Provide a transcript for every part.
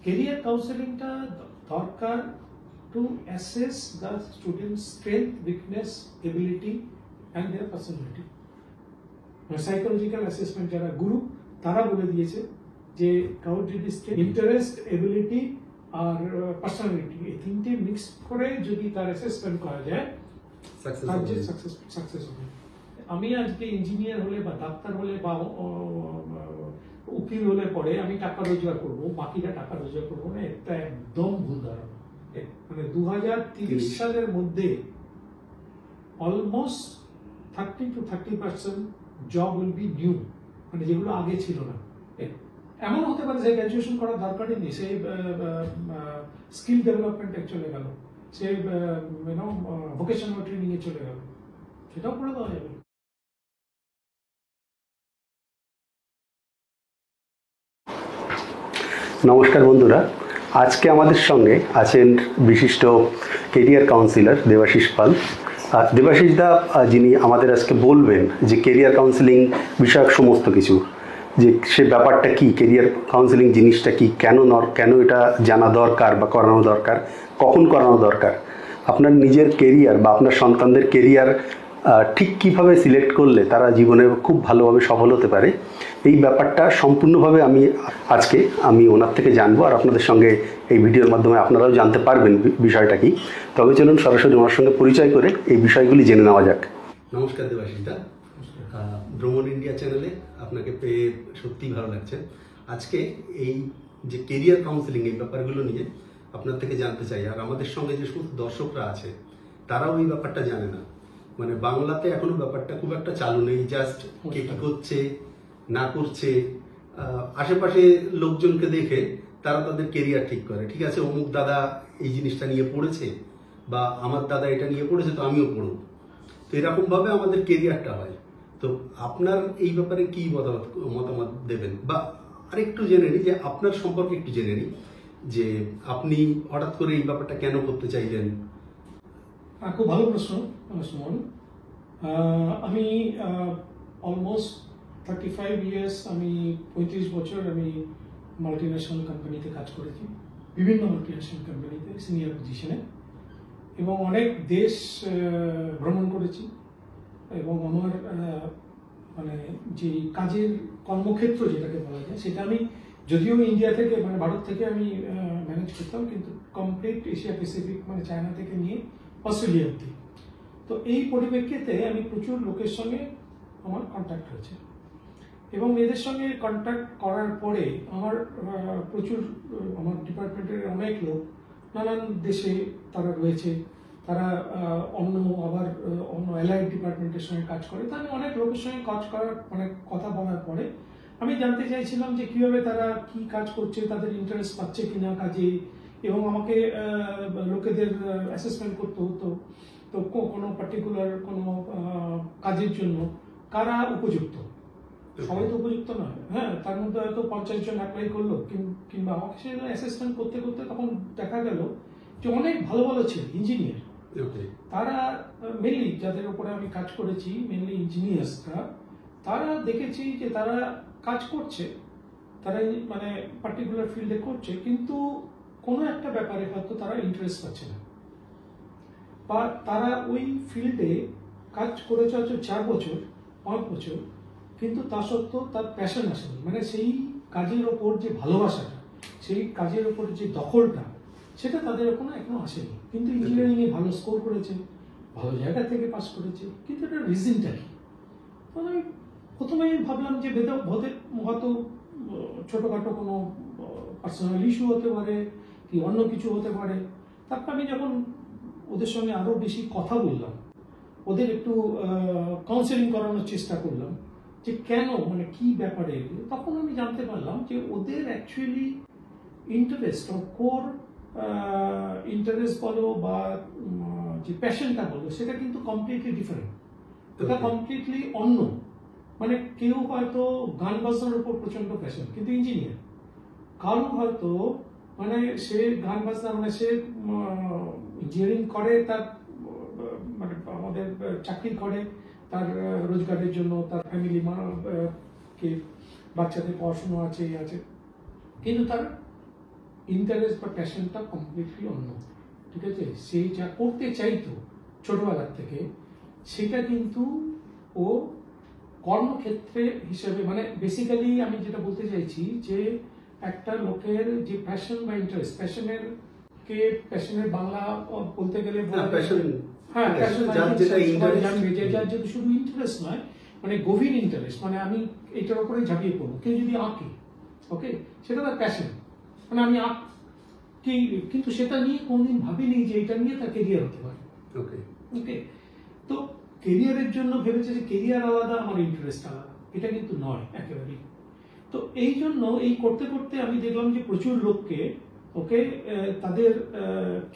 career কাউন্সেলিংটা দরকার to assess the student's strength, weakness, ability and their personality. Psychological assessment যারা গুরু তারা বলে দিয়েছে যে কারোর যদি ইন্টারেস্ট, এবিলিটি আর পার্সোনালিটি এই তিনটে মিক্স করে যদি তার অ্যাসেসমেন্ট করা যায় সাকসেস হবে। আমি আজকে ইঞ্জিনিয়ার হলে বা ডাক্তার হলে বা উকিল হলে পরে আমি টাকা রোজগার করবো, বাকিরা টাকা রোজগার করবো না, এটা একদম ভুল ধারণা। মানে 2030 সালের মধ্যে almost 30 to 30% job will be new, মানে যেগুলো আগে ছিল না। এমন হতে পারে যে গ্র্যাজুয়েশন করার দরকারই নেই, সে স্কিল ডেভেলপমেন্টে চলে গেল, সে ভোকেশনাল ট্রেনিং এ চলে গেল, সেটাও করে দেওয়া যাবে। নমস্কার বন্ধুরা, আজকে আমাদের সঙ্গে আছেন বিশিষ্ট কেরিয়ার কাউন্সিলর দেবাশিস পাল। দেবাশিস দা যিনি আমাদের আজকে বলবেন যে কেরিয়ার কাউন্সিলিং বিষয়ক সমস্ত কিছু, যে সে ব্যাপারটা কি, কেরিয়ার কাউন্সিলিং জিনিসটা কি, কেন এটা জানা দরকার বা করানো দরকার, কখন করানো দরকার, আপনার নিজের কেরিয়ার বা আপনার সন্তানদের কেরিয়ার ঠিক কীভাবে সিলেক্ট করলে তারা জীবনে খুব ভালোভাবে সফল হতে পারে, এই ব্যাপারটা সম্পূর্ণভাবে আজকে আমি ওনার থেকে জানবো, আর আপনাদের সঙ্গে এই ভিডিওর মাধ্যমে আপনারাও জানতে পারবেন বিষয়টা কি। তবে চলুন সরাসরি ওনার সঙ্গে পরিচয় করে এই বিষয়গুলি জেনে নেওয়া যাক। নমস্কার দেবাশিস দা, ভ্রমণ ইন্ডিয়া চ্যানেলে আপনাকে পেয়ে সত্যিই ভালো লাগছে। আজকে এই যে কেরিয়ার কাউন্সিলিং এই ব্যাপারগুলো নিয়ে আপনার থেকে জানতে চাই, আর আমাদের সঙ্গে যে সমস্ত দর্শকরা আছে তারাও এই ব্যাপারটা জানে না, মানে বাংলাতে এখনো ব্যাপারটা খুব একটা চালু নেই। জাস্ট কে কি করছে না করছে, আশেপাশে লোকজনকে দেখে তারা তাদের কেরিয়ার ঠিক করে। ঠিক আছে, অমুক দাদা এই জিনিসটা নিয়ে পড়েছে বা আমার দাদা এটা নিয়ে পড়েছে তো আমিও পড়ব, তো এরকম ভাবে আমাদের কেরিয়ারটা হয়। তো আপনার এই ব্যাপারে কি মতামত দেবেন, বা আরেকটু জেনে নিই যে আপনার সম্পর্কে একটু জেনে নিই, যে আপনি হঠাৎ করে এই ব্যাপারটা কেন করতে চাইলেন? খুব ভালো প্রশ্ন সুমন। আমি অলমোস্ট 35 ইয়ার্স, আমি 35 বছর আমি মাল্টিন্যাশনাল কোম্পানিতে কাজ করেছি, বিভিন্ন মাল্টিন্যাশনাল কোম্পানিতে সিনিয়র পজিশনে, এবং অনেক দেশ ভ্রমণ করেছি। এবং আমার মানে যে কাজের কর্মক্ষেত্র যেটাকে বলা যায়, সেটা আমি যদিও ইন্ডিয়া থেকে মানে ভারত থেকে আমি ম্যানেজ করতাম, কিন্তু কমপ্লিট এশিয়া প্যাসিফিক মানে চায়না থেকে নিয়ে অস্ট্রেলিয়া অব্দি। তো এই পরিপ্রেক্ষিতে আমি প্রচুর লোকের সঙ্গে আমার কন্ট্যাক্ট হয়েছে, এবং এদের সঙ্গে কন্ট্যাক্ট করার পরে আমার প্রচুর আমার ডিপার্টমেন্টের অনেক লোক নানান দেশে তারা রয়েছে, তারা অন্য অ্যালাইড ডিপার্টমেন্টের সঙ্গে কাজ করে। তো আমি অনেক লোকের সঙ্গে কাজ করার মানে কথা বলার পরে আমি জানতে চাইছিলাম যে কীভাবে তারা কি কাজ করছে, তাদের ইন্টারেস্ট পাচ্ছে কিনা কাজে, এবং আমাকে লোকেদের অ্যাসেসমেন্ট করতে হতো। তো কোনো পার্টিকুলার কোনো কাজের জন্য কারা উপযুক্ত, সবাই তো উপযুক্ত নয়, হ্যাঁ, তার মধ্যে হয়তো 50 জন অ্যাপ্লাই করলো, কিংবা আমাকে সে অ্যাসেসমেন্ট করতে করতে তখন দেখা গেল যে অনেক ভালো ভালো ছিল ইঞ্জিনিয়ার, তারা মেনলি যাদের উপরে আমি কাজ করেছি, মেনলি ইঞ্জিনিয়ার্সরা, তারা দেখেছি যে তারা কাজ করছে, তারা মানে পার্টিকুলার ফিল্ডে করছে, কিন্তু কোনো একটা ব্যাপারে হয়তো তারা ইন্টারেস্ট পাচ্ছে না, বা তারা ওই ফিল্ডে কাজ করেছে হয়তো 4 বছর 5 বছর, কিন্তু তা সত্ত্বেও তার প্যাশন আসেনি, মানে সেই কাজের ওপর যে ভালোবাসাটা, সেই কাজের ওপর যে দখলটা, সেটা তাদের এখনো আসেনি। কিন্তু ইঞ্জিনিয়ারিং এ ভালো স্কোর করেছে, ভালো জায়গা থেকে পাস করেছে, কিন্তু এটা রিজনটা কি? আমি প্রথমে ভাবলাম যে হয়তো ছোটখাটো কোনো পার্সোনাল ইস্যু হতে পারে, কি অন্য কিছু হতে পারে। তারপর আমি যখন ওদের সঙ্গে আরো বেশি কথা বললাম, ওদের একটু কাউন্সেলিং করানোর চেষ্টা করলাম যে কেন, মানে কি ব্যাপারে, তখন আমি জানতে পারলাম যে ওদের অ্যাকচুয়ালি ইন্টারেস্ট ও কোর ইন্টারেস্ট বলো বা যে প্যাশনটা বলো, সেটা কিন্তু কমপ্লিটলি ডিফারেন্ট, এটা কমপ্লিটলি অন্য। মানে কেউ হয়তো গান বাজনার উপর প্রচন্ড প্যাশন, কিন্তু ইঞ্জিনিয়ার। কারো হয়তো মানে সে গান বাজনা মানে সে ইঞ্জিনিয়ারিং করে, তার মানে আমাদের চাকরি করে তার রোজগারের জন্য, তার ফ্যামিলি কে বাচ্চাদের পড়াশোনা আছে, কিন্তু তার ইন্টারেস্ট বা প্যাশনটা কমপ্লিটলি অন্য, ঠিক আছে? সে যা করতে চাইতো ছোটবেলার থেকে সেটা কিন্তু ও কর্মক্ষেত্রে হিসেবে, মানে বেসিক্যালি আমি যেটা বলতে চাইছি যে একটা লোকের যে প্যাশন বা ইন্টারেস্ট, প্যাশনের বাংলা বলতে গেলে হ্যাঁ প্যাশন, যার যেটা শুধু ইন্টারেস্ট নয়, মানে গভীর ইন্টারেস্ট, মানে আমি এটার উপরে ঝাঁপিয়ে পড়বো। কেউ যদি আঁকে, ওকে, সেটা তার প্যাশন, মানে আমি আঁকি, কিন্তু সেটা নিয়ে কোনদিন ভাবিনি যে এটা নিয়ে তার কেরিয়ার হতে পারে। ওকে, তো কেরিয়ারের জন্য ভেবেছে যে কেরিয়ার আলাদা, আমার ইন্টারেস্ট আলাদা, এটা কিন্তু নয় একেবারেই। তো এই জন্য এই করতে করতে আমি দেখলাম যে প্রচুর লোককে, ওকে, তাদের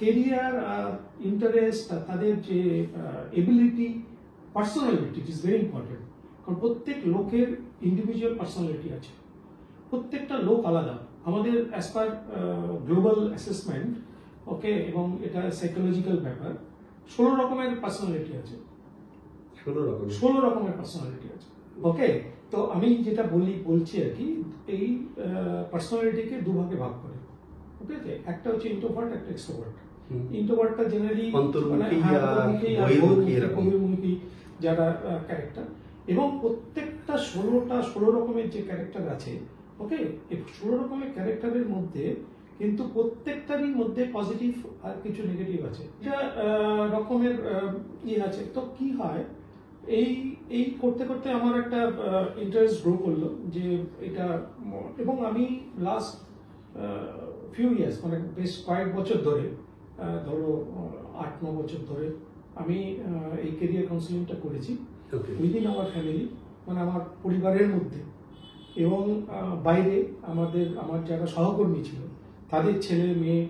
কেরিয়ার আর ইন্টারেস্ট আর তাদের যে ability, personality is very important. কারণ প্রত্যেক লোকের ইন্ডিভিজুয়াল পার্সোনালিটি আছে, প্রত্যেকটা লোক আলাদা। আমাদের অ্যাজ পার গ্লোবাল অ্যাসেসমেন্ট, ওকে, এবং এটা সাইকোলজিক্যাল ব্যাপার, 16 রকমের পার্সোনালিটি আছে। 16 রকমের পার্সোনালিটি আছে, ওকে। তো আমি যেটা বলছি আর কি, এই পার্সোনালিটিকে দুভাগে ভাগ করে, ওকে, একটা হচ্ছে ইন্ট্রোভার্ট, একটা এক্সট্রোভার্ট। ইন্ট্রোভার্টটা জেনারেলি বহির্মুখী যারা ক্যারেক্টার, এবং প্রত্যেকটা 16 রকমের যে ক্যারেক্টার আছে, ওকে, এই 16 রকমের ক্যারেক্টারের মধ্যে কিন্তু প্রত্যেকটারই মধ্যে পজিটিভ আর কিছু নেগেটিভ আছে, এটা রকমের ইয়ে আছে। তো কি হয়, এই করতে করতে আমার একটা ইন্টারেস্ট গ্রো করলো যে এটা, এবং আমি লাস্ট ফিউ ইয়ার্স, মানে বেশ কয়েক বছর ধরে, ধরো 8-9 বছর ধরে আমি এই কেরিয়ার কাউন্সিলিংটা করেছি উইদিন আওয়ার ফ্যামিলি, মানে আমার পরিবারের মধ্যে, এবং বাইরে আমার যারা সহকর্মী ছিল তাদের ছেলে মেয়ে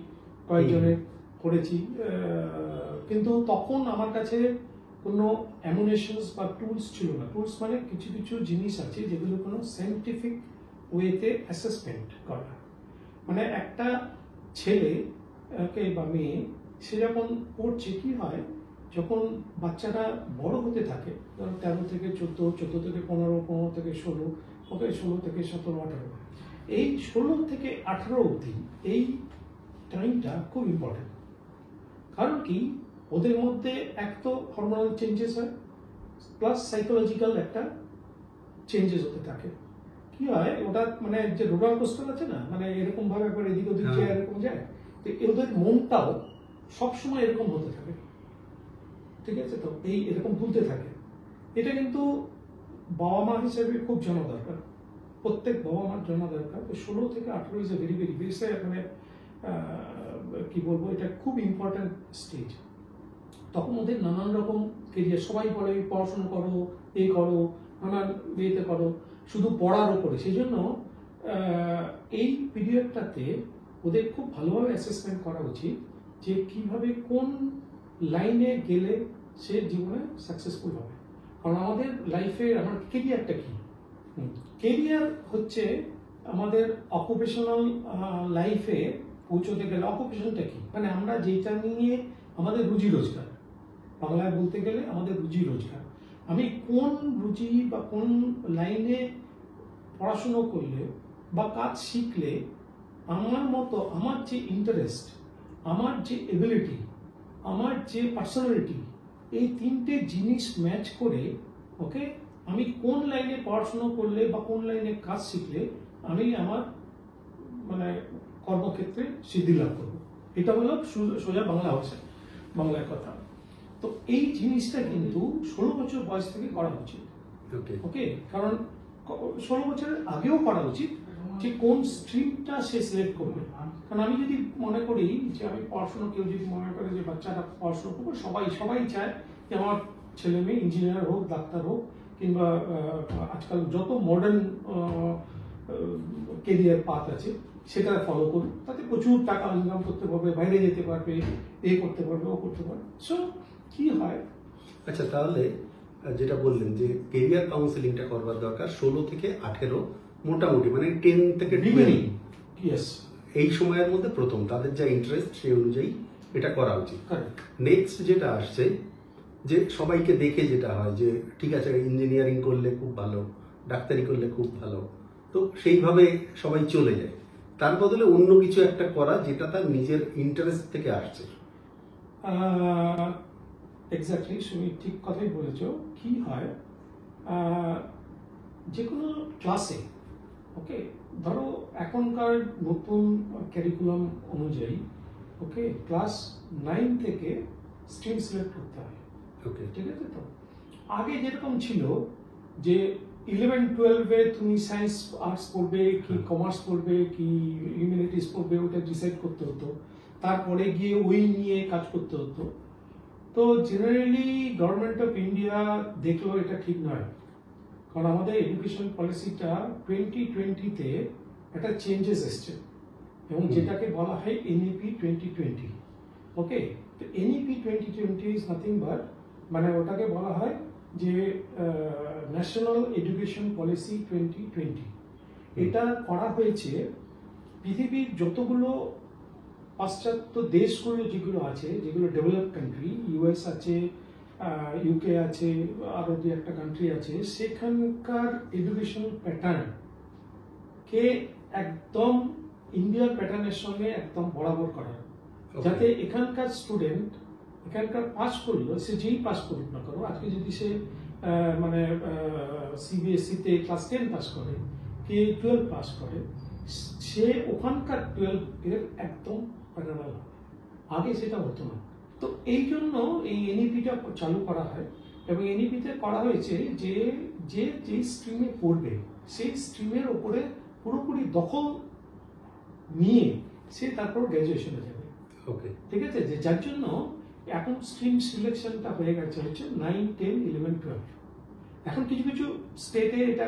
কয়েকজনের করেছি। কিন্তু তখন আমার কাছে কোনো অ্যামুনেশনস বা টুলস ছিল না। টুলস মানে কিছু কিছু জিনিস আছে যেগুলো কোনো সায়েন্টিফিক ওয়েতে অ্যাসেসমেন্ট করা, মানে একটা ছেলে বা মেয়ে সে যখন পড়ছে, কি হয়, যখন বাচ্চারা বড় হতে থাকে, ধরো 13 থেকে 14, 14 থেকে 15, 15 থেকে 16, ওকে, 16 থেকে 17, 18, এই 16 থেকে 18 অবধি এই টাইমটা খুব ইম্পর্টেন্ট। কারণ কি, ওদের মধ্যে এক তো হরমোনাল চেঞ্জেস হয়, প্লাস সাইকোলজিক্যাল একটা চেঞ্জেস হতে থাকে। কি হয়, ওটা মানে যে রোলার কোস্টার আছে না, মানে এরকম ভাবে একবার এদিক ওদিক যায়, এরকম যায়, তো ওদের মনটাও সবসময় এরকম হতে থাকে, ঠিক আছে? তো এই এরকম ভুলতে থাকে। এটা কিন্তু বাবা মা হিসেবে খুব জানা দরকার, প্রত্যেক বাবা মার জানা দরকার। তো 16 থেকে 18 ইজ এ ভেরি ভেরি বেশি, মানে কি বলবো, এটা খুব ইম্পর্টেন্ট স্টেজ। তখন ওদের নানান রকম কেরিয়ার, সবাই বলে পড়াশোনা করো, এই করো, নানান ইয়েতে করো, শুধু পড়ার ওপরে। সেই জন্য এই পিরিয়ডটাতে ওদের খুব ভালোভাবে অ্যাসেসমেন্ট করা উচিত যে কিভাবে কোন লাইনে গেলে সে জীবনে সাকসেসফুল হবে। কারণ আমাদের লাইফে আমার কেরিয়ারটা কি, কেরিয়ার হচ্ছে আমাদের অকুপেশনাল লাইফে পৌঁছতে গেলে অকুপেশনটা কি, মানে আমরা যেটা নিয়ে আমাদের রুজি রোজগার, বাংলায় বলতে গেলে আমাদের রুজি রোজগার, আমি কোন রুজি বা কোন লাইনে পড়াশুনো করলে বা কাজ শিখলে আমার মতো, আমার যে ইন্টারেস্ট, আমার যে এবিলিটি, আমার যে পার্সোনালিটি, এই তিনটে জিনিস ম্যাচ করে, ওকে, আমি কোন লাইনে পড়াশুনো করলে বা কোন লাইনে কাজ শিখলে আমি আমার মানে কর্মক্ষেত্রে সিদ্ধি লাভ করবো। এটা হলো সোজা বাংলা ভাষায়, বাংলার কথা। তো এই জিনিসটা কিন্তু 16 বছর বয়স থেকে করা উচিত, ওকে, কারণ 16 বছরের আগেও করা উচিত যে কোন স্ট্রিমটা সে সিলেক্ট করবে। কারণ আমি যদি মনে করি যে আমি পড়াশোনা, কেউ যদি মনে করে যে বাচ্চাটা পড়াশোনা করবো, সবাই চায় যে আমার ছেলে মেয়ে ইঞ্জিনিয়ার হোক, ডাক্তার হোক, কিংবা আজকাল যত মডার্ন কেরিয়ার পাথ আছে সেটা ফলো করুন, তাতে প্রচুর টাকা ইনকাম করতে পারবে, বাইরে যেতে পারবে, এ করতে পারবে, ও করতে পারবে। সো কি হয়, আচ্ছা, তাহলে যেটা বললেন যে কেরিয়ার কাউন্সিলিংটা করবার দরকার 16 থেকে 18, মোটামুটি মানে 10 থেকে 12, এই সময়ের মধ্যে প্রথম তাদের যা ইন্টারেস্ট সেই অনুযায়ী এটা করা উচিত। নেক্সট যেটা আসছে, যে সবাইকে দেখে যেটা হয় যে ঠিক আছে ইঞ্জিনিয়ারিং করলে খুব ভালো, ডাক্তারি করলে খুব ভালো, তো সেইভাবে সবাই চলে যায়। তার বদলে অন্য কিছু একটা করা যেটা তার নিজের ইন্টারেস্ট থেকে আসছে। এক্স্যাক্টলি, তুমি ঠিক কথাই বলেছ। কি হয়, যে কোনো ক্লাসে, ওকে, ধরো এখনকার নতুন ক্যারিকুলাম অনুযায়ী, ওকে, ক্লাস 9 থেকে স্ট্রিম সিলেক্ট করতে হয়। ওকে, ঠিক আছে। তো আগে যেরকম ছিল যে 11-12-এ তুমি সায়েন্স আর্টস পড়বে কি কমার্স পড়বে কি হিউম্যানিটিস পড়বে, ওটা ডিসাইড করতে হতো, তারপরে গিয়ে ওই নিয়ে কাজ করতে হতো। তো জেনারেলি গভর্নমেন্ট অফ ইন্ডিয়া দেখলো এটা ঠিক নয়, কারণ আমাদের এডুকেশন পলিসিটা 2020-তে একটা চেঞ্জেস এসছে, এবং যেটাকে বলা হয় এনইপি 2020। ওকে, তো এনইপি 2020 ইজ নাথিং বাট, মানে ওটাকে বলা হয় যে ন্যাশনাল এডুকেশন পলিসি 2020। এটা করা হয়েছে পৃথিবীর যতগুলো পাশ্চাত্য দেশগুলো যেগুলো আছে, যেগুলো ডেভেলপ কান্ট্রি, ইউএস আছে, ইউকে আছে, আরো দু একটা কান্ট্রি আছে, সেখানকার এডুকেশন প্যাটার্ন কে একদম ইন্ডিয়ার প্যাটার্নের সঙ্গে একদম বরাবর করা, যাতে এখানকার স্টুডেন্ট এখানকার পাস করলো, সে যেই পাস করুক না করো, আজকে যদি সে মানে সিবিএসই তে ক্লাস 10 পাস করে কি 12 পাস করে, সে ওখানকার 12 এর একদম প্যারালাল হবে। আগে সেটা হতো না। তো এই জন্য এই এনইপিটা চালু করা হয়, এবং এনইপিতে করা হয়েছে যে যে যে স্ট্রিমে পড়বে সেই স্ট্রিমের ওপরে পুরোপুরি দখল নিয়ে সে তারপর গ্র্যাজুয়েশনে যাবে। ওকে, ঠিক আছে, যে যার জন্য এখন স্ট্রিম সিলেকশনটা হয়ে গেছে হচ্ছে 9, 10, 11, 12। এখন কিছু কিছু স্টেটে এটা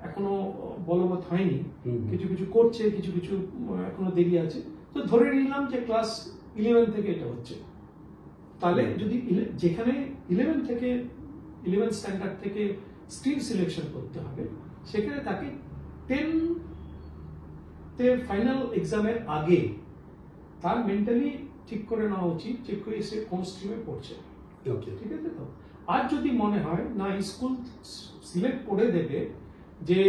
এখনো বলবৎ হয়নি, কিছু কিছু করছে, কিছু কিছু এখনো দেরি আছে। তো ধরে নিলাম যে ক্লাস 11 থেকে এটা হচ্ছে, তাহলে যদি যেখানে 11 থেকে 11 স্ট্যান্ডার্ড থেকে স্ট্রিম সিলেকশন করতে হবে, সেখানে তাকে 10 তে ফাইনাল এক্সামের আগে তার মেন্টালি ঠিক করে নেওয়া উচিত যে সে কোন স্ট্রিমে পড়ছে। ঠিক আছে। তো আর যদি মনে হয় না স্কুল সিলেক্ট করে দেবে যে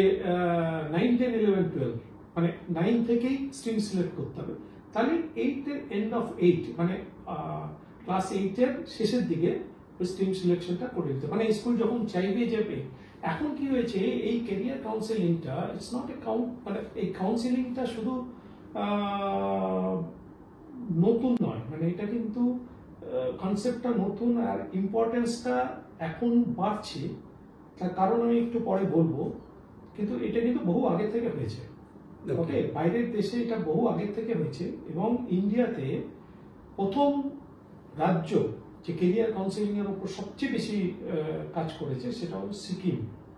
9, 10, 11, 12, মানে 9 থেকেই স্ট্রিম সিলেক্ট করতে হবে, তাহলে 8-এর এন্ড অফ 8, মানে ক্লাস 8-এর শেষের দিকে ওই স্ট্রিম সিলেকশনটা করে দিতে, মানে স্কুল যখন চাইবে যাবে। এখন কি হয়েছে, এই ক্যারিয়ার কাউন্সেলিংটা ইটস নট এ মানে এই কাউন্সেলিংটা শুধু নতুন নয়, মানে এটা কিন্তু কনসেপ্টটা নতুন, আর ইম্পর্টেন্সটা এখন বাড়ছে। তার কারণ আমি একটু পরে বলবো, কিন্তু এটা কিন্তু বহু আগে থেকে হয়েছে। ওকে, বাইরের দেশে এটা বহু আগে থেকে হয়েছে, এবং ইন্ডিয়াতে প্রথম রাজ্য যে ক্যারিয়ার কাউন্সেলিং এর উপর সবচেয়ে বেশি কাজ করেছে সেটা হলো সিকিম।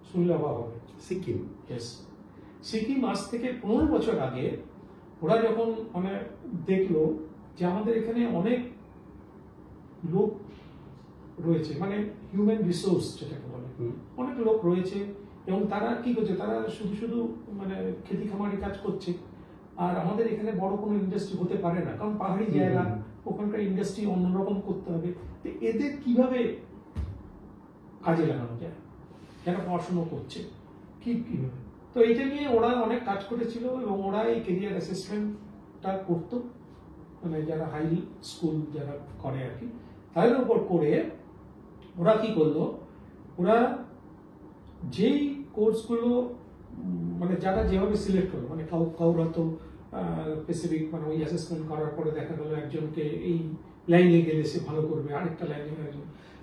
শুনলে অবাক হবে, সিকিম। ইয়েস, সিকিম আজ থেকে 15 বছর আগে ওরা যখন মানে দেখলো যে আমাদের এখানে অনেক লোক রয়েছে, মানে হিউম্যান রিসোর্স যেটাকে বলে, অনেক লোক রয়েছে, এবং তারা কি করছে, তারা শুধু শুধু মানে খেতি খামারি কাজ করছে, আর আমাদের এখানে বড় কোনো ইন্ডাস্ট্রি হতে পারে না, কারণ পাহাড়ি জায়গা, ওখানকার ইন্ডাস্ট্রি অন্যরকম করতে হবে। তো এদের কিভাবে কাজে লাগানো যায়, যারা পড়াশুনো করছে কিভাবে। তো এটা নিয়ে ওরা অনেক কাজ করেছিল, এবং ওরা এই ক্যারিয়ার অ্যাসেসমেন্টটা করতো, মানে যারা হাই স্কুল যারা করে আর কি, তাদের উপর করে ওরা কি করলো, ওরা যেই কোর্সগুলো মানে যারা যেভাবে সিলেক্ট করলো, মানে কাউরা তো স্পেসিফিক মানে ওই অ্যাসেসমেন্ট করার পরে দেখা গেল একজনকে এই লাইনে গেলে সে ভালো করবে, আরেকটা লাইনে গেলে,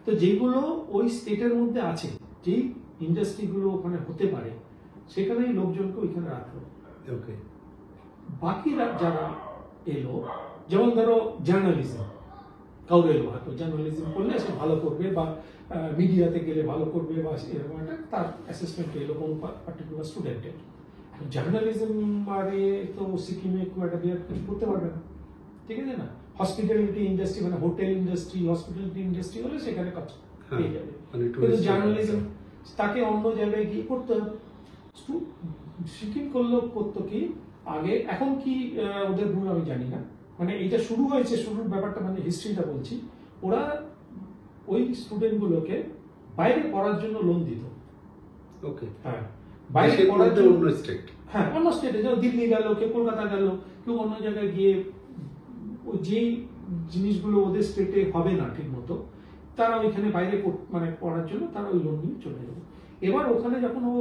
তো যেগুলো ওই স্টেটের মধ্যে আছে, যেই ইন্ডাস্ট্রিগুলো ওখানে হতে পারে, সেখানেই লোকজনকে ওইখানে রাখলো। ওকে, বাকি যারা এলো, যেমন ধরো জার্নালিজম, কাউরে এলো হয়তো জার্নালিজম করলে সে ভালো করবে, বা মিডিয়াতে গেলে ভালো করবে, বা এরকম একটা তার অ্যাসেসমেন্ট এলো কোন পার্টিকুলার স্টুডেন্টের। জার্নালিজম বারে তো সিকিমে খুব একটা বিরাট কিছু করতে পারবে না, ঠিক আছে না। হসপিটালিটি ইন্ডাস্ট্রি, মানে হোটেল ইন্ডাস্ট্রি, হসপিটালিটি ইন্ডাস্ট্রি হলে সেখানে কাজ পেয়ে যাবে, কিন্তু জার্নালিজম তাকে অন্য জায়গায় গিয়ে করতে হবে। সিকিম করতো কি আগে, এখন কি ওদের রুল আমি জানি না, মানে এটা শুরু হয়েছে, শুরুর ব্যাপারটা মানে হিস্ট্রিটা বলছি, ওরা ওই স্টুডেন্টগুলোকে বাইরে পড়ার জন্য লোন দিত। ওকে, হ্যাঁ, বাইরে পড়ার জন্য, হ্যাঁ অন্য স্টেটে, যেমন দিল্লি গেল, কেউ কলকাতা গেল, কেউ অন্য জায়গায় গিয়ে যেই জিনিসগুলো ওদের স্টেটে হবে না ঠিক মতো, তারা ওইখানে বাইরে মানে পড়ার জন্য তারা ওই লোন নিয়ে চলে যাবে। এবার ওখানে যখন ও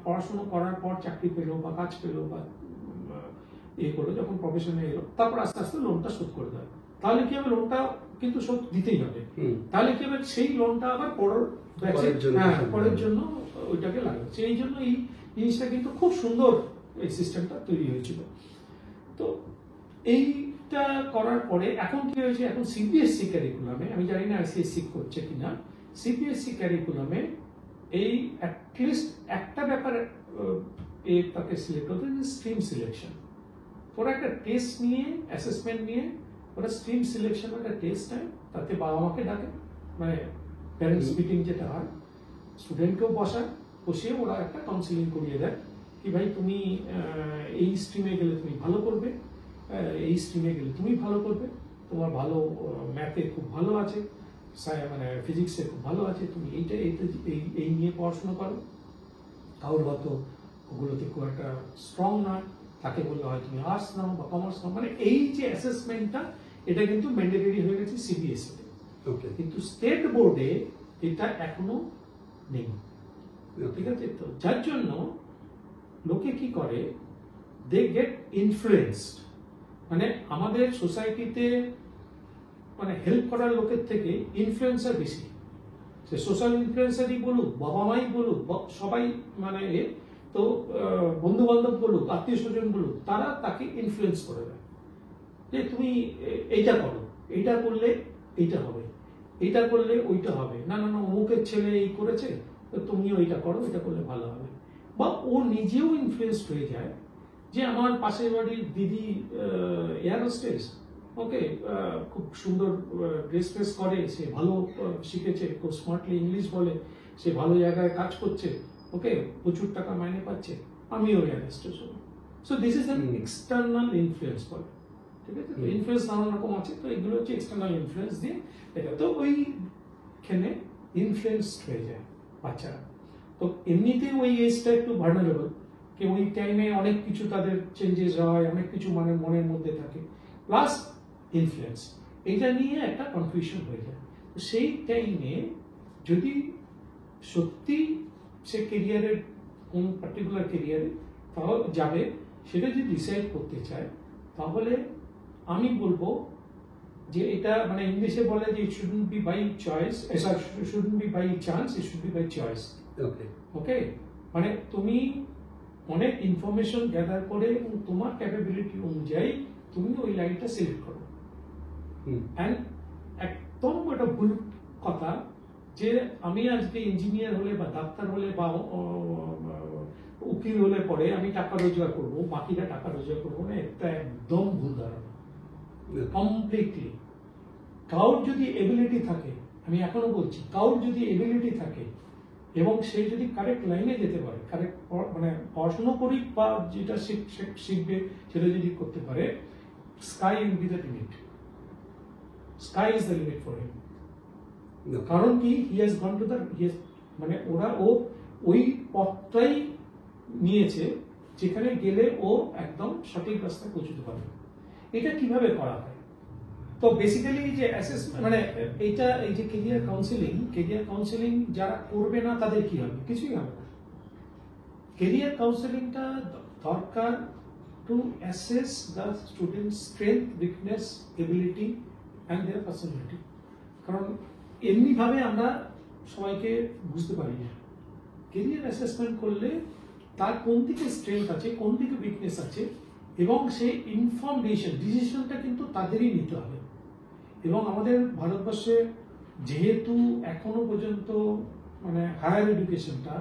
পড়াশোনা করার পর চাকরি পেলো বা কাজ পেলো বা ইয়ে করলো, যখন প্রফেশনে এলো, তারপর আস্তে আস্তে লোনটা শোধ করে দেয়। তাহলে কি হবে, লোনটা কিন্তু শোধ দিতেই হবে। তাহলে কি হবে, সেই লোনটা আবার পরের জন্য ওইটাকে লাগবে। সেই জন্য এই জিনিসটা কিন্তু খুব সুন্দর এই সিস্টেমটা তৈরি হয়েছিল। তো এইটা করার পরে এখন কি হয়েছে, এখন সিবিএসসি ক্যারিকুলামে, আমি জানি না আইসিএসসি করছে কিনা, সিবিএসসি ক্যারিকুলামে এই অ্যাটলিস্ট একটা ব্যাপারে তাকে সিলেক্ট করতে, স্ট্রিম সিলেকশন। ওরা একটা টেস্ট নিয়ে, অ্যাসেসমেন্ট নিয়ে ওরা স্ট্রিম সিলেকশন একটা টেস্ট নেয়, তাতে বাবা মাকে ডাকে, মানে প্যারেন্টস মিটিং যেটা হয়, স্টুডেন্টকেও বসিয়ে ওরা একটা কাউন্সিলিং করিয়ে দেয় কি ভাই তুমি এই স্ট্রিমে গেলে তুমি ভালো করবে, এই স্ট্রিমে গেলে তুমি ভালো করবে, তোমার ভালো ম্যাথে খুব ভালো আছে, মানে ফিজিক্সে খুব ভালো আছে, তুমি এইটা এই নিয়ে পড়াশোনা করো। কারোর হয়তো ওগুলোতে খুব একটা স্ট্রং নয়, তাকে বললে হয় তুমি আর্টস নাও বা কমার্স নাও। মানে এই যে অ্যাসেসমেন্টটা, এটা কিন্তু ম্যান্ডেটরি হয়ে গেছে সিবিএসইতে, কিন্তু স্টেট বোর্ডে এটা এখনো নেই। ঠিক আছে, তো যার জন্য লোকে কি করে, দে গেট ইনফ্লুয়েন্সড। মানে আমাদের সোসাইটিতে মানে হেল্প করার লোকের থেকে ইনফ্লুয়েন্সার বেশি। সে সোশ্যাল ইনফ্লুয়েন্সারই বলুক, বাবা মাই বলুক, সবাই মানে তো বন্ধু বান্ধব বলুক, আত্মীয় স্বজন বলুক, তারা তাকে ইনফ্লুয়েন্স করে দেয় যে তুমি এইটা করো, এইটা করলে এইটা হবে, এইটা করলে ওইটা হবে, না না না অমুকের ছেলে এই করেছে তো তুমিও এইটা করো, এটা করলে ভালো হবে। বা ও নিজেও ইনফ্লুয়েন্সড হয়ে যায় যে আমার পাশের বাড়ির দিদি এয়ার হোস্টেস, ওকে খুব সুন্দর ড্রেস ফ্রেস করে, সে ভালো শিখেছে, খুব স্মার্টলি ইংলিশ বলে, সে ভালো জায়গায় কাজ করছে, ওকে প্রচুর টাকা মাইনে পাচ্ছে, আমিও এয়ার হোস্টেস হবো। So this is an external influence বলে। ঠিক আছে, তো ইনফ্লুয়েন্স নানান রকম আছে, তো এগুলো হচ্ছে এক্সটার্নাল ইনফ্লুয়েন্স দিয়ে এটা। তো ওইখানে ইনফ্লুয়েন্সড হয়ে যায় বাচ্চারা। তো এমনিতে ওই এজটা একটু ভার্নারেবল, কি ওই টাইমে অনেক কিছু তাদের চেঞ্জেস হয়, অনেক কিছু মানে মনের মধ্যে থাকে, প্লাস ইনফ্লুয়েন্স, এটা নিয়ে একটা কনফিউশন হয়ে যায়। তো সেই টাইমে যদি সত্যি সে কেরিয়ারের কোন পার্টিকুলার কেরিয়ারে তাও যাবে, সেটা যদি ডিসাইড করতে চায়, তাহলে আমি বলবো যে এটা মানে ইংলিশে বলে যে it shouldn't be by choice, shouldn't be by chance, it should be by choice. Okay, মানে তুমি অনেক ইনফরমেশন গ্যাদার করে এবং তোমার ক্যাপাবিলিটি অনুযায়ী তুমি ওই লাইনটা সিলেক্ট করো। অ্যান্ড একদম একটা ভুল কথা যে আমি আজকে ইঞ্জিনিয়ার হলে বা ডাক্তার হলে বা উকিল হলে পরে আমি টাকা রোজগার করবো, বাকিরা টাকা রোজগার করবো না, এটা একদম ভুল ধারণা, কমপ্লিটলি। কারোর যদি এবিলিটি থাকে, আমি এখনো বলছি, কারোর যদি এবিলিটি থাকে এবং সে যদি কারেক্ট লাইনে যেতে পারে, কারেক্ট মানে পড়াশোনা করি বা যেটা শিখবে সেটা যদি করতে পারে, sky will be the limit, sky is the limit for him. কারণ কি, he has gone to the, মানে ও ওই পথটাই নিয়েছে যেখানে গেলে ও একদম সঠিক রাস্তায় পৌঁছতে পারবে। এটা কিভাবে করা হয়? তো বেসিক্যালি যে অ্যাসেসমেন্ট মানে এইটা, এই যে কেরিয়ার কাউন্সিলিং যারা করবে না তাদের কি হবে? কিছুই হবে না। কেরিয়ার কাউন্সিলিংটা দরকার to assess the students strength, weakness, ability and their personality. কারণ এমনিভাবে আমরা সবাইকে বুঝতে পারি না। কেরিয়ার অ্যাসেসমেন্ট করলে তার কোন দিকে স্ট্রেংথ আছে, কোন দিকে উইকনেস আছে, এবং সেই ইনফরমেশন ডিসিশনটা কিন্তু তাদেরই নিতে হবে। এবং আমাদের ভারতবর্ষে যেহেতু এখনো পর্যন্ত মানে হায়ার এডুকেশনটা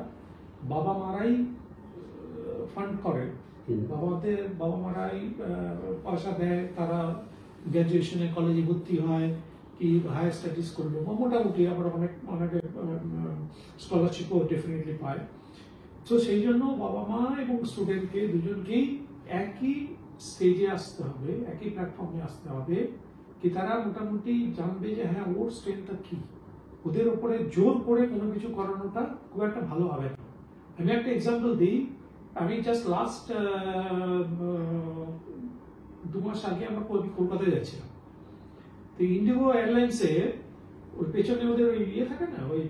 বাবা মারাই ফান্ড করে, বাবা মারাই পয়সা দেয়, তারা গ্র্যাজুয়েশনে কলেজে ভর্তি হয় কি হায়ার স্টাডিজ করলো বা মোটামুটি আবার অনেকে স্কলারশিপও ডেফিনেটলি পায়। তো সেই জন্য বাবা মা এবং স্টুডেন্টকে দুজনকেই একই স্টেজে আসতে হবে, একই প্ল্যাটফর্মে আসতে হবে, কি তারা মোটামুটি জানবে যে হ্যাঁ ওর স্ট্রেংথটা কি। ওদের ওপরে জোর করে কোনো কিছু করানোটা খুব একটা ভালো হবে না। আমি একটা এক্সাম্পল দিই, আমি জাস্ট লাস্ট 2 মাস আগে আমরা কলকাতায় যাচ্ছিলাম, তো ইন্ডিগো এয়ারলাইন্সে ওই পেছনে ওদের ওই ইয়ে থাকে না, ওই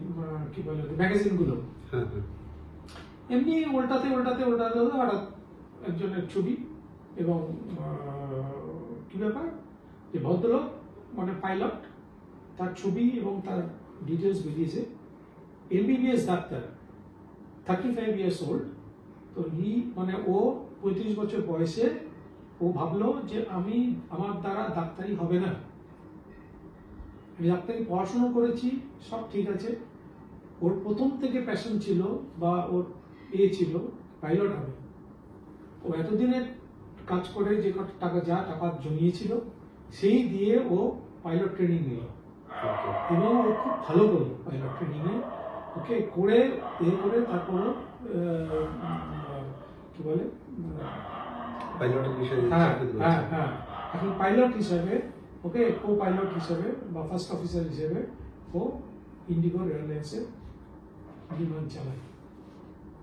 কি বলে ম্যাগাজিন গুলো, এমনি উল্টাতে উল্টাতে উল্টাতে হঠাৎ একজনের ছবি এবং কি ব্যাপার যে ভদ্রলোক মানে পাইলট, তার ছবি এবং তার ডিটেলস বেরিয়েছে, এমবিবিএস ডাক্তার, 35 ইয়ার্স ওল্ড। তো মানে ও 35 বছর বয়সে ও ভাবলো যে আমার দ্বারা ডাক্তারি হবে না, আমি ডাক্তারি পড়াশোনা করেছি, সব ঠিক আছে, ওর প্রথম থেকে প্যাশন ছিল বা ওর ছিল পাইলট হবে। ও এতদিনের কাজ করে যে টাকা জমিয়েছিল সেই দিয়ে ও পাইলট ট্রেনিং নিল এবং ও খুব ভালো করলো পাইলট ট্রেনিং এ, ওকে করে তারপর কি বলে এখন পাইলট হিসাবে, ওকে কো পাইলট হিসাবে বা ফার্স্ট অফিসার হিসেবে ও ইন্ডিগো এয়ারলাইন্সে বিমান চালায়।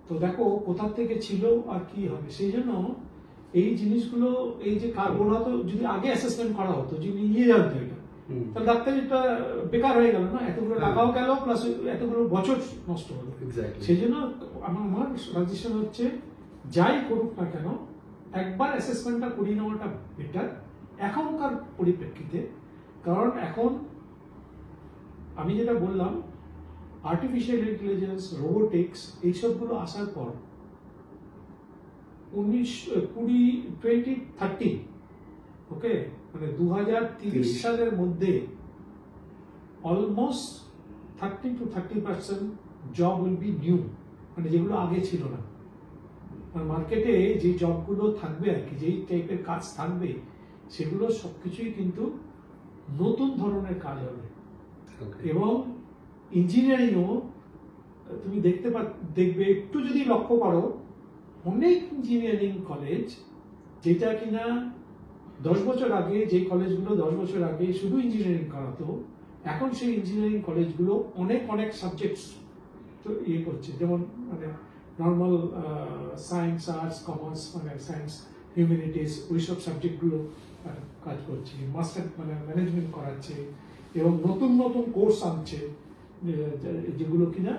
তো দেখো কোথা থেকে ছিল আর কি হবে, সেই জন্য এই জিনিসগুলো, এই যে ওরা তো যদি আগে অ্যাসেসমেন্ট করা হতো, যদি নিয়ে জানতো এটা, তাহলে ডাক্তারিটা বেকার হয়ে গেল না, এতগুলো টাকাও গেল প্লাস এতগুলো বছর নষ্ট হলো। সেই জন্য আমার সাজেশন হচ্ছে যাই করুক না কেন একবার অ্যাসেসমেন্টটা করিয়ে নেওয়াটা বেটার এখনকার পরিপ্রেক্ষিতে। কারণ এখন আমি যেটা বললাম আর্টিফিশিয়াল ইন্টেলিজেন্স, রোবোটিক্স এইসবগুলো আসার পর 2030 ওকে মানে 2030 সালের মধ্যে almost 30 to 30% job will be new, মানে যেগুলো আগে ছিল না। মানে মার্কেটে যে জবগুলো থাকবে আর কি, যেই টাইপের কাজ থাকবে সেগুলো সবকিছুই কিন্তু নতুন ধরনের কাজ হবে। এবং ইঞ্জিনিয়ারিংও তুমি দেখবে একটু যদি লক্ষ্য করো, অনেক ইঞ্জিনিয়ারিং কলেজ যেটা কিনা 10 বছর আগে, যে কলেজগুলো 10 বছর আগে শুধু ইঞ্জিনিয়ারিং করাতো, এখন সেই ইঞ্জিনিয়ারিং কলেজগুলো অনেক সাবজেক্টস তো ইয়ে করছে, যেমন মানে নর্মাল সায়েন্স, আর্টস, কমার্স, মানে সায়েন্স, হিউম্যানিটিস ওইসব সাবজেক্টগুলো কাজ করছে, মাস্টার মানে ম্যানেজমেন্ট করাচ্ছে এবং নতুন কোর্স আনছে যেগুলো কিনা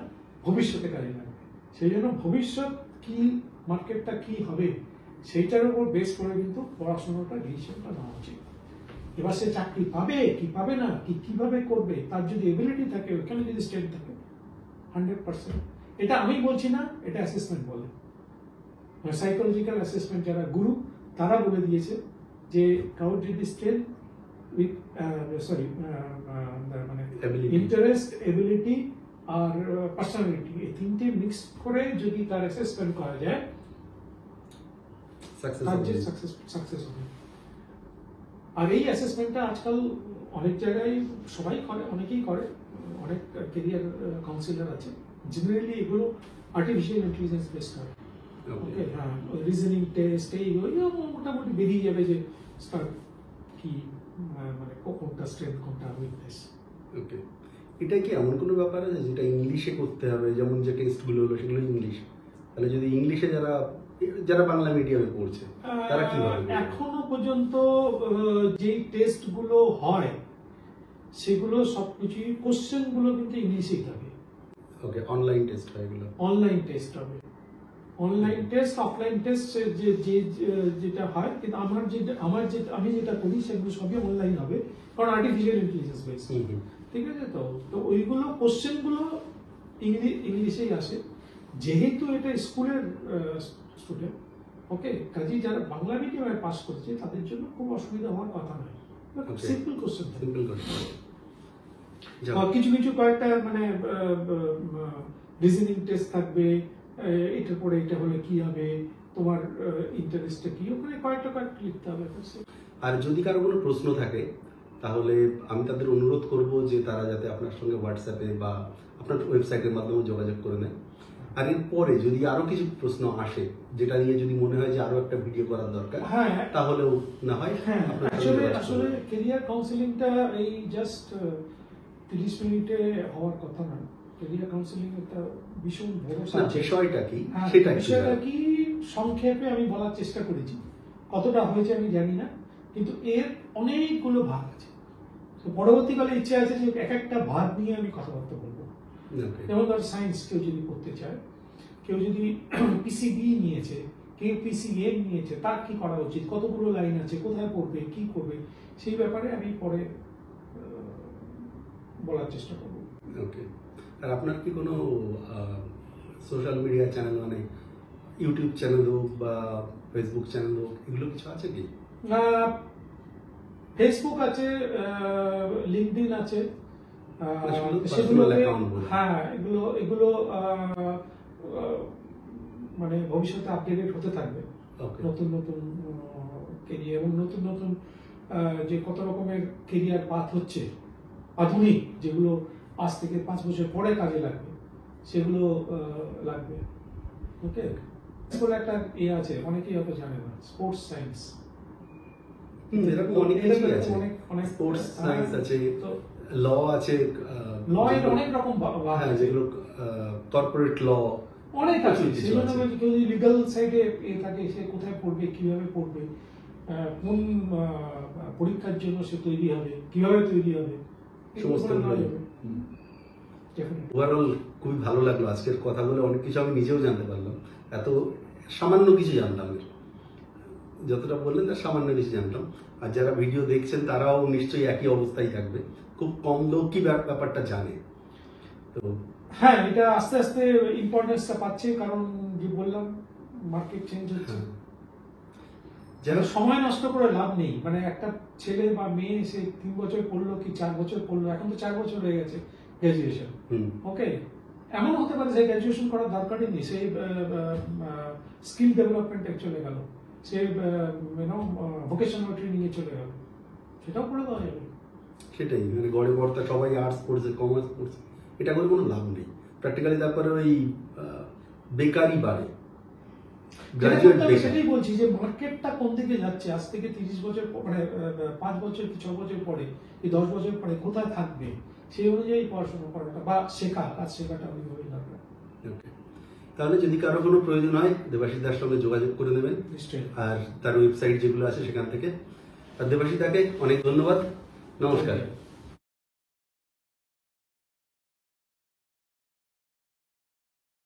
ভবিষ্যতে কাজে লাগবে। সেই জন্য ভবিষ্যৎ কি, মার্কেটটা কি হবে সেইটার উপর বেস করে কিন্তু পড়াশোনাটা ডিসিশনটা নেওয়া উচিত। এবার সে চাকরি পাবে কি পাবে না, কিভাবে করবে, তার যদি এবিলিটি থাকে, ওখানে যদি স্ট্রেন্থ থাকে 100%। এটা আমি বলছি না, এটা অ্যাসেসমেন্ট বলে, সাইকোলজিক্যাল অ্যাসেসমেন্ট যারা গুরু তারা বলে দিয়েছে যে কারোর যদি স্ট্রেন্থ উইথ মানে ইন্টারেস্ট, এবিলিটি আর পার্সোনালিটি, এই তিনটে মিক্স করে যদি তার অ্যাসেসমেন্ট করা যায় সাকসেস হবে। আর এই অ্যাসেসমেন্টটা আজকাল অনেক জায়গায় সবাই করে, অনেকেই করে, অনেক ক্যারিয়ার কাউন্সিলর আছে। জেনারেলি এগুলো আর্টিফিশিয়াল ইন্টেলিজেন্স বেস করে, ওকে হ্যাঁ, রিজনিং টেস্ট এইগুলো মোটামুটি বেরিয়ে যাবে যে কি মানে কোনটা স্ট্রেংথ কোনটা উইকনেস। ওকে, এটা কি এমন কোনো ব্যাপার আছে যেটা ইংলিশে করতে হবে, যেমন যে টেস্টগুলো হলো সেগুলো ইংলিশ, তাহলে যদি ইংলিশে যারা বাংলা মিডিয়ামে পড়ছে তারা কিভাবে? এখনো পর্যন্ত যে টেস্টগুলো হয় সেগুলো সবকিছুই কোশ্চেনগুলো কিন্তু ইংলিশেই থাকে। ওকে, অনলাইন টেস্ট হয় এগুলো, অনলাইন টেস্ট হবে, অনলাইন টেস্ট, অফলাইন টেস্ট যেটা হয়, কিন্তু আমি যেটা করি সেগুলো সবই অনলাইন হবে, কারণ আর্টিফিশিয়াল ইন্টেলিজেন্স বেস, ঠিক আছে। তো ওইগুলো কোশ্চেনগুলো ইংলিশেই আসে, যেহেতু এটা স্কুলের স্টুডেন্ট, ওকে, কাজেই যারা বাংলা মিডিয়ামে পাস করছে তাদের জন্য খুব অসুবিধা হওয়ার কথা নয়, সিম্পল কোশ্চেন। কিছু কয়েকটা মানে রিজনিং টেস্ট থাকবে, এটার পরে এটা হলে কি হবে, তোমার ইন্টারেস্টটা কি, ওখানে কয়েকটা লিখতে হবে। আর যদি কারো কোনো প্রশ্ন থাকে তাহলে আমি তাদের অনুরোধ করব যে তারা যাতে আপনার সঙ্গে হোয়াটসঅ্যাপে বা আপনার ওয়েবসাইটের মাধ্যমে যোগাযোগ করে নেয়। আর এরপরে যদি আরো কিছু প্রশ্ন আসে যেটা নিয়ে যদি মনে হয় যে আরো একটা ভিডিও করার দরকার, হ্যাঁ তাহলেও না হয়। হ্যাঁ, আসলে ক্যারিয়ার কাউন্সিলিংটা এই জাস্ট 30 মিনিটে হওয়ার কথা না, ক্যারিয়ার কাউন্সিলিং একটা ভীষণ বড় না, সাবজেক্ট। বিষয়টা কি হ্যাঁ, সেটা একটু বিষয়টা জানান। কি সংক্ষেপে আমি বলার চেষ্টা করেছি, কতটা হয়েছে আমি জানি না, কিন্তু এর অনেকগুলো ভাগ আছে। তো পরবর্তীকালে ইচ্ছে আছে যে এক একটা ভাগ নিয়ে আমি কথাবার্তা বলবো। Okay. যেমন ধর সায়েন্স কেউ যদি পড়তে চায়, কেউ যদি পিসিবি নিয়েছে, কেউ পিসিএম নিয়েছে, তার কি করা উচিত, কতগুলো লাইন আছে, কোথায় পড়বে, কি করবে, সেই ব্যাপারে আমি পরে বলার চেষ্টা করবো। ওকে। আর আপনার কি কোনো সোশ্যাল মিডিয়া চ্যানেল, মানে ইউটিউব চ্যানেল হোক বা ফেসবুক চ্যানেল হোক, এগুলো কিছু আছে কি? ফেসবুক আছে, লিঙ্কডিন আছে, সেগুলো personal সেগুলোতে account বলে। হ্যাঁ এগুলো এগুলো মানে ভবিষ্যতে আপডেটেড হতে থাকবে। ওকে। নতুন নতুন কেরিয়ার এবং নতুন নতুন যে কত রকমের কেরিয়ার পাথ হচ্ছে আধুনিক, যেগুলো আজ থেকে 5 বছর পরে কাজে লাগবে, সেগুলো লাগবে। ওকে, বলে একটা আছে, অনেকেই হয়তো জানে না, স্পোর্টস সায়েন্স। এরকম অনেক কিছু আছে, অনেক স্পোর্টস সায়েন্স আছে, তো ল আছে, ল এর অনেক রকম ভাগ হ্যাঁ, আছে। যেগুলো কর্পোরেট ল অনেক আছে। কিছু সেজন্য আছে। বলছি, কেউ যদি লিগ্যাল সাইডে থাকে, সে কোথায় পড়বে, কিভাবে পড়বে, কোন পরীক্ষার জন্য সে তৈরি হবে, কিভাবে তৈরি হবে, সমস্ত ডেফিনেটলি। ওভারঅল খুবই ভালো লাগলো আজকের কথা বলে, অনেক কিছু আমি নিজেও জানতে পারলাম। এত সামান্য কিছু জানতাম, যতটা বললেন তার সামান্য কিছু জানতাম। আর যারা ভিডিও দেখছেন তারাও নিশ্চয়ই একই অবস্থায় থাকবে, খুব কম লোকই ব্যাপারটা জানে। তো হ্যাঁ, এটা আস্তে আস্তে ইম্পর্টেন্সটা পাচ্ছে, কারণ যে বললাম মার্কেট চেঞ্জ হচ্ছে। যারা সময় নষ্ট করে লাভ নেই। মানে একটা ছেলে বা মেয়ে সে 3 বছর পড়লো কি 4 বছর পড়লো, এখন তো 4 বছর হয়ে গেছে গ্রাজুয়েশন। ওকে, এমন হতে পারে যে গ্রাজুয়েশন করার দরকারই নেই, সে স্কিল ডেভেলপমেন্টে চলে গেল, সে ভোকেশনাল ট্রেনিং এ চলে গেল, সেটাও করে দেওয়া যাবে। সেটাই, মানে গড়ে পড়তা সবাই আর্টস পড়ছে, কমার্স পড়ছে, এটা করে কোনো লাভ নেই প্র্যাকটিক্যালি। তারপরে ওই বেকারই বাড়ে, গ্রাজুয়েট বেকার। সেটাই বলছি যে মার্কেটটা কোন দিকে যাচ্ছে, আজ থেকে 30 বছর মানে 5 বছর কি 6 বছর পরে, এই 10 বছর পরে কোথায় থাকবে, সেই অনুযায়ী পড়াশোনা করাটা বা কাজ শেখাটা ওইভাবেই দরকার। ওকে, তাহলে যদি কারো কোনো প্রয়োজন হয় দেবাশিস দার সঙ্গে যোগাযোগ করে নেবেন, নিশ্চয়ই। আর তার ওয়েবসাইট যেগুলো আছে সেখান থেকে। আর দেবাশিস দাকে অনেক ধন্যবাদ, নমস্কার।